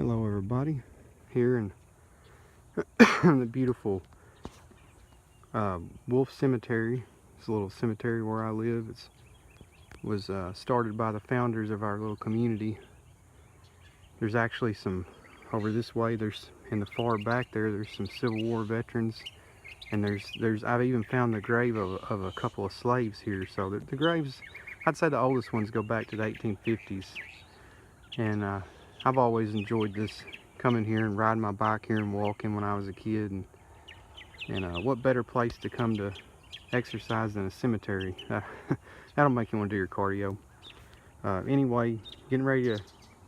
Hello everybody, here in the beautiful Wolf Cemetery. It's a little cemetery where I live. It was started by the founders of our little community. There's actually some, over this way, there's in the far back there's some Civil War veterans, and I've even found the grave of a couple of slaves here. So the graves, I'd say the oldest ones go back to the 1850s, and I've always enjoyed this, coming here and riding my bike here and walking when I was a kid, and what better place to come to exercise than a cemetery? That'll make you want to do your cardio. Anyway, getting ready to,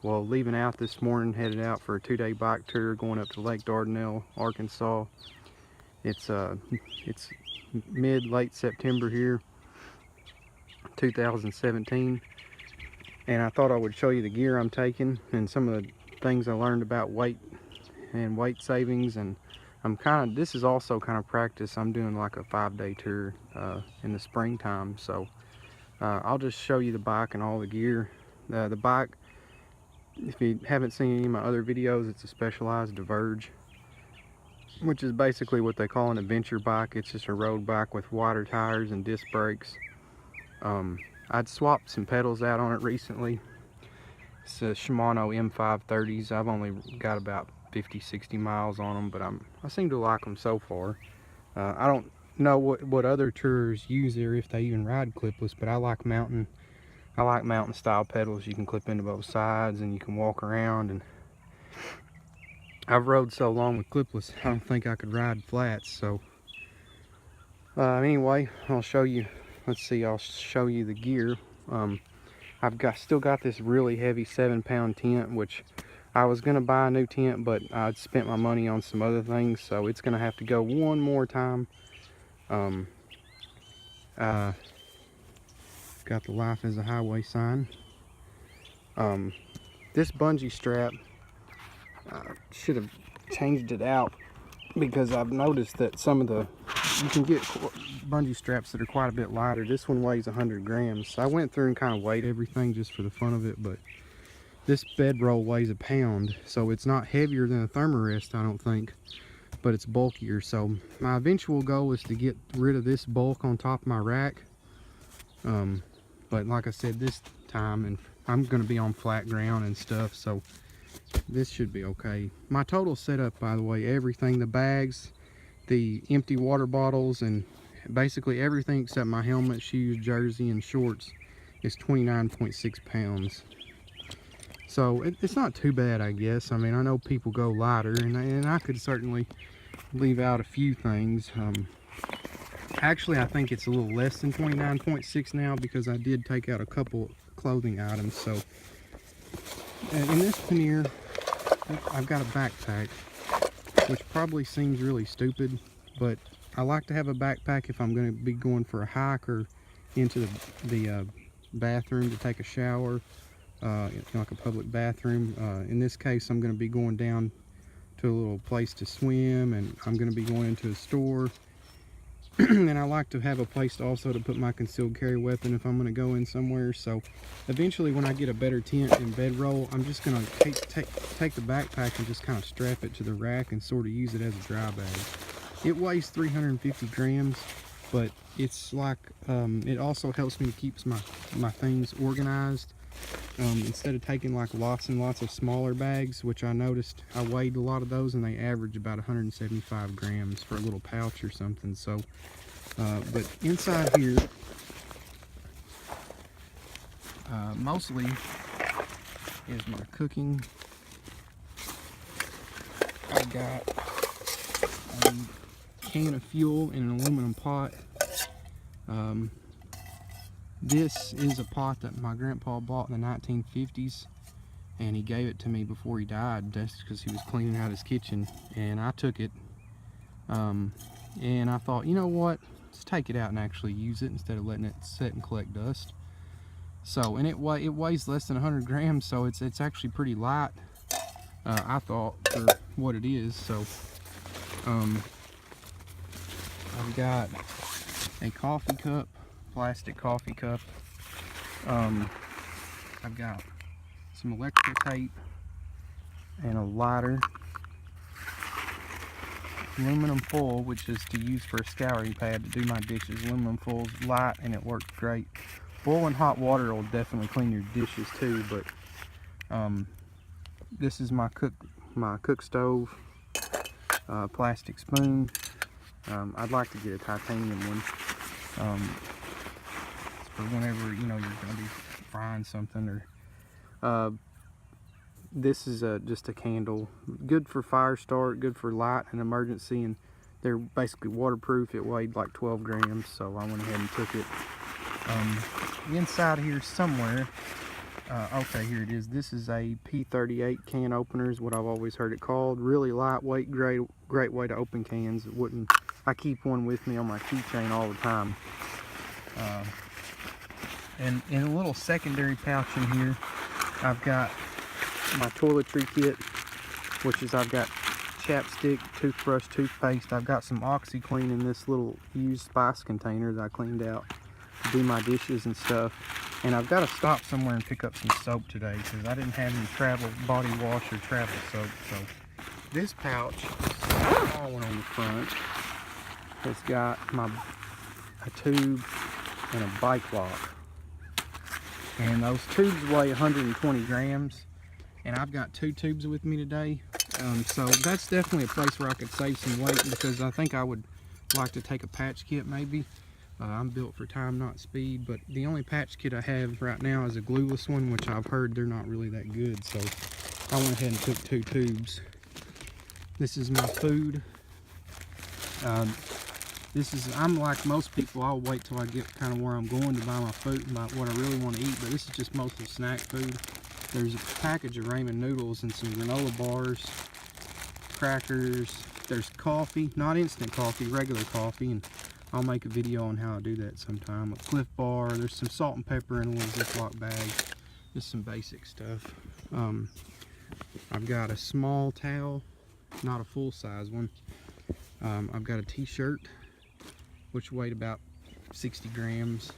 well, leaving out this morning, headed out for a 2-day bike tour going up to Lake Dardenelle, Arkansas. It's late September here, 2017. And I thought I would show you the gear I'm taking and some of the things I learned about weight and weight savings. And this is also kind of practice. I'm doing like a 5-day tour in the springtime. So I'll just show you the bike and all the gear. The bike, if you haven't seen any of my other videos, it's a Specialized Diverge, which is basically what they call an adventure bike. It's just a road bike with wider tires and disc brakes. I'd swapped some pedals out on it recently. It's a Shimano M530s. I've only got about 50-60 miles on them, but I seem to like them so far. I don't know what other tourers use there, if they even ride clipless, but I like mountain style pedals. You can clip into both sides and you can walk around, and I've rode so long with clipless I don't think I could ride flats. So anyway, I'll show you. Let's see, I'll show you the gear. I've still got this really heavy 7-pound tent, which I was gonna buy a new tent, but I'd spent my money on some other things, so it's gonna have to go one more time. Got the Life as a Highway sign. This bungee strap, should have changed it out, because I've noticed that you can get bungee straps that are quite a bit lighter. This one weighs 100 grams. So I went through and kind of weighed everything just for the fun of it, but this bedroll weighs a pound, so it's not heavier than a Thermarest, I don't think, but it's bulkier. So my eventual goal is to get rid of this bulk on top of my rack. But like I said, this time, and I'm going to be on flat ground and stuff, so this should be okay. My total setup, by the way, everything, the bags, the empty water bottles, and basically everything except my helmet, shoes, jersey, and shorts, is 29.6 pounds. So it's not too bad, I guess. I mean, I know people go lighter, and I could certainly leave out a few things. Actually, I think it's a little less than 29.6 now, because I did take out a couple clothing items. So in this pannier, I've got a backpack, which probably seems really stupid, but I like to have a backpack if I'm going to be going for a hike or into the bathroom to take a shower, like a public bathroom. In this case, I'm going to be going down to a little place to swim, and I'm going to be going into a store. And I like to have a place also to put my concealed carry weapon if I'm going to go in somewhere. So eventually, when I get a better tent and bedroll, I'm just going to take the backpack and just kind of strap it to the rack and sort of use it as a dry bag. It weighs 350 grams, but it's like, it also helps me to keep my things organized. Instead of taking like lots and lots of smaller bags, which I noticed I weighed a lot of those, and they average about 175 grams for a little pouch or something. So but inside here, mostly is my cooking. I got a can of fuel in an aluminum pot. This is a pot that my grandpa bought in the 1950s, and he gave it to me before he died, just because he was cleaning out his kitchen, and I took it, and I thought, you know what, let's take it out and actually use it instead of letting it sit and collect dust. So, and it weighs less than 100 grams, so it's actually pretty light, I thought, for what it is. So I've got a coffee cup, plastic coffee cup. I've got some electrical tape, and a lighter. Aluminum foil, which is to use for a scouring pad to do my dishes. Aluminum foil's light and it works great. Boiling hot water will definitely clean your dishes too, but this is my cook stove, plastic spoon. I'd like to get a titanium one for whenever you're going to be frying something. Or this is just a candle, good for fire start, good for light and emergency, and they're basically waterproof. It weighed like 12 grams, so I went ahead and took it. Inside here somewhere, okay, here it is. This is a P38 can opener, is what I've always heard it called. Really lightweight, great way to open cans. I keep one with me on my keychain all the time. And in a little secondary pouch in here, I've got my toiletry kit, which is I've got chapstick, toothbrush, toothpaste. I've got some OxyClean in this little used spice container that I cleaned out to do my dishes and stuff. And I've got to stop somewhere and pick up some soap today because I didn't have any travel body wash or travel soap. So this pouch, a small one on the front, has got a tube and a bike lock. And those tubes weigh 120 grams. And I've got 2 tubes with me today. So that's definitely a place where I could save some weight, because I think I would like to take a patch kit maybe. I'm built for time, not speed, but the only patch kit I have right now is a glueless one, which I've heard they're not really that good. So I went ahead and took 2 tubes. This is my food. I'm like most people, I'll wait till I get kind of where I'm going to buy my food and what I really want to eat, but this is just mostly snack food. There's a package of ramen noodles and some granola bars, crackers. There's coffee, not instant coffee, regular coffee, and I'll make a video on how I do that sometime. A Cliff Bar, there's some salt and pepper in a little Ziploc bag, just some basic stuff. I've got a small towel, not a full-size one. I've got a t-shirt, which weighed about 60 grams.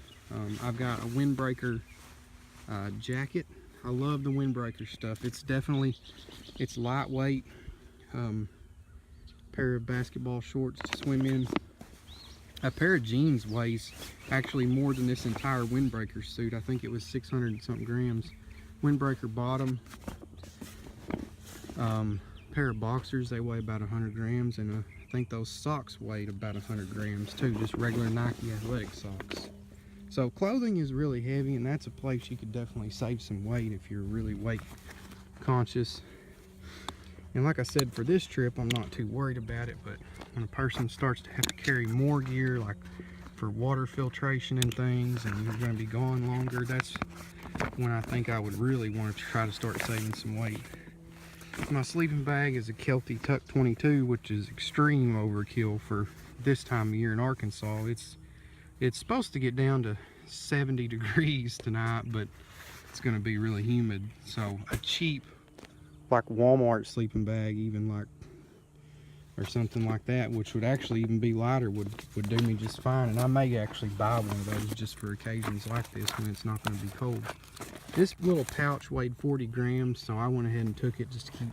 I've got a windbreaker jacket. I love the windbreaker stuff. It's lightweight. Pair of basketball shorts to swim in. A pair of jeans weighs actually more than this entire windbreaker suit. I think it was 600 and something grams. Windbreaker bottom. Pair of boxers, they weigh about 100 grams, and I think those socks weighed about 100 grams too, just regular Nike athletic socks. So clothing is really heavy, and that's a place you could definitely save some weight if you're really weight conscious. And like I said, for this trip, I'm not too worried about it, but when a person starts to have to carry more gear, like for water filtration and things, and you're going to be gone longer, that's when I think I would really want to try to start saving some weight. My sleeping bag is a Kelty Tuck 22, which is extreme overkill for this time of year in Arkansas. It's supposed to get down to 70 degrees tonight, but it's going to be really humid. So a cheap, like Walmart sleeping bag, even like, or something like that, which would actually even be lighter, would do me just fine. And I may actually buy one of those just for occasions like this when it's not going to be cold. This little pouch weighed 40 grams, so I went ahead and took it just to keep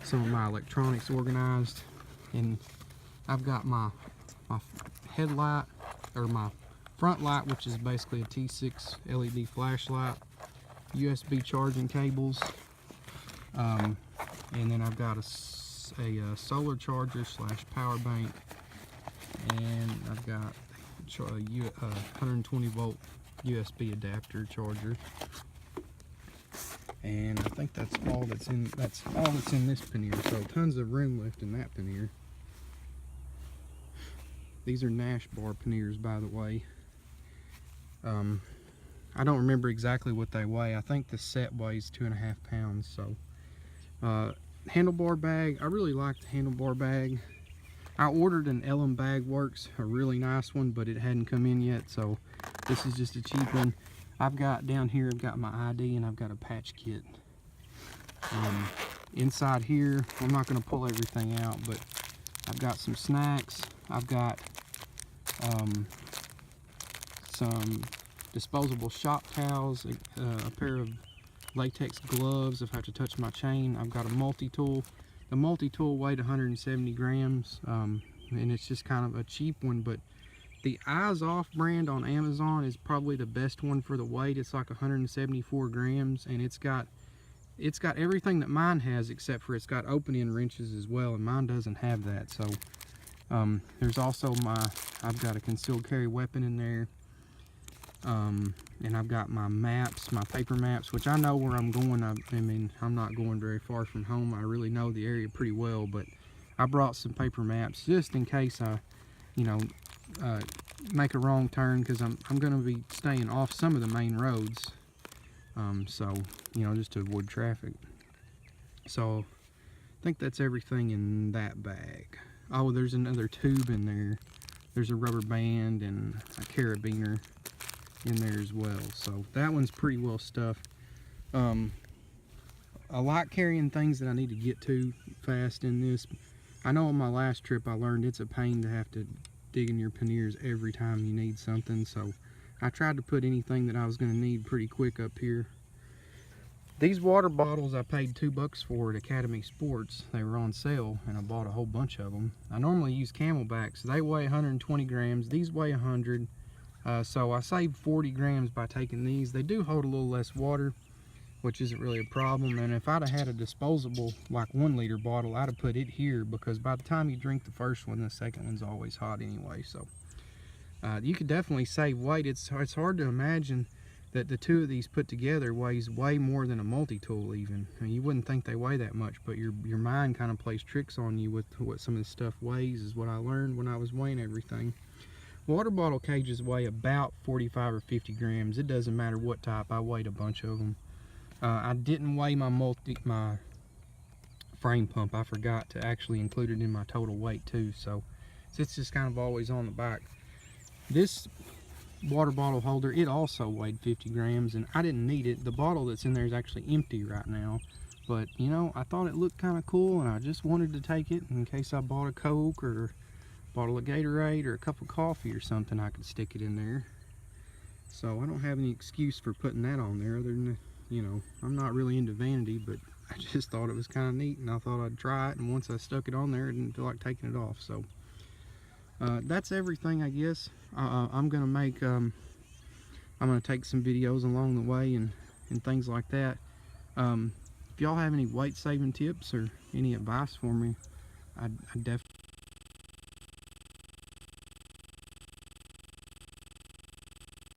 some of my electronics organized. And I've got my headlight, or my front light, which is basically a T6 LED flashlight, USB charging cables, and then I've got a solar charger / power bank, and I've got a 120 volt USB adapter charger. And I think that's all that's in this pannier. So tons of room left in that pannier. These are Nash bar panniers, by the way. I don't remember exactly what they weigh. I think the set weighs 2.5 pounds. So handlebar bag. I really like the handlebar bag. I ordered an Ellen Bag Works, a really nice one, but it hadn't come in yet, so this is just a cheap one. I've got down here, I've got my ID and I've got a patch kit. Inside here, I'm not going to pull everything out, but I've got some snacks. I've got some disposable shop towels, a pair of latex gloves if I have to touch my chain. I've got a multi-tool. The multi-tool weighed 170 grams, and it's just kind of a cheap one, but the Eyes Off brand on Amazon is probably the best one for the weight. It's like 174 grams, and it's got everything that mine has, except for it's got open-end wrenches as well, and mine doesn't have that. So there's also I've got a concealed carry weapon in there, and I've got my maps, my paper maps, which I know where I'm going. I mean, I'm not going very far from home. I really know the area pretty well, but I brought some paper maps just in case I, you know, make a wrong turn, because I'm going to be staying off some of the main roads, so, you know, just to avoid traffic. So I think that's everything in that bag. Oh, there's another tube in there. There's a rubber band and a carabiner in there as well, so that one's pretty well stuffed. I like carrying things that I need to get to fast in this. I know on my last trip I learned it's a pain to have to dig in your panniers every time you need something, so I tried to put anything that I was going to need pretty quick up here. These water bottles I paid $2 for at Academy Sports. They were on sale and I bought a whole bunch of them. I normally use Camelbacks. They weigh 120 grams. These weigh 100. So I saved 40 grams by taking these. They do hold a little less water, which isn't really a problem. And if I'd have had a disposable, like 1 liter bottle, I'd have put it here, because by the time you drink the first one, the second one's always hot anyway. So you could definitely save weight. It's hard to imagine that the two of these put together weighs way more than a multi-tool even. I mean, you wouldn't think they weigh that much, but your mind kind of plays tricks on you with what some of this stuff weighs, is what I learned when I was weighing everything. Water bottle cages weigh about 45 or 50 grams. It doesn't matter what type. I weighed a bunch of them. I didn't weigh my frame pump. I forgot to actually include it in my total weight too, so it's just kind of always on the back. This water bottle holder, it also weighed 50 grams, and I didn't need it. The bottle that's in there is actually empty right now, but you know, I thought it looked kind of cool, and I just wanted to take it in case I bought a Coke or a bottle of Gatorade or a cup of coffee or something. I could stick it in there. So I don't have any excuse for putting that on there, other than, you know, I'm not really into vanity, but I just thought it was kind of neat, and I thought I'd try it, and once I stuck it on there, I didn't feel like taking it off. So that's everything, I guess. I'm gonna take some videos along the way and things like that. If y'all have any weight saving tips or any advice for me, I'd definitely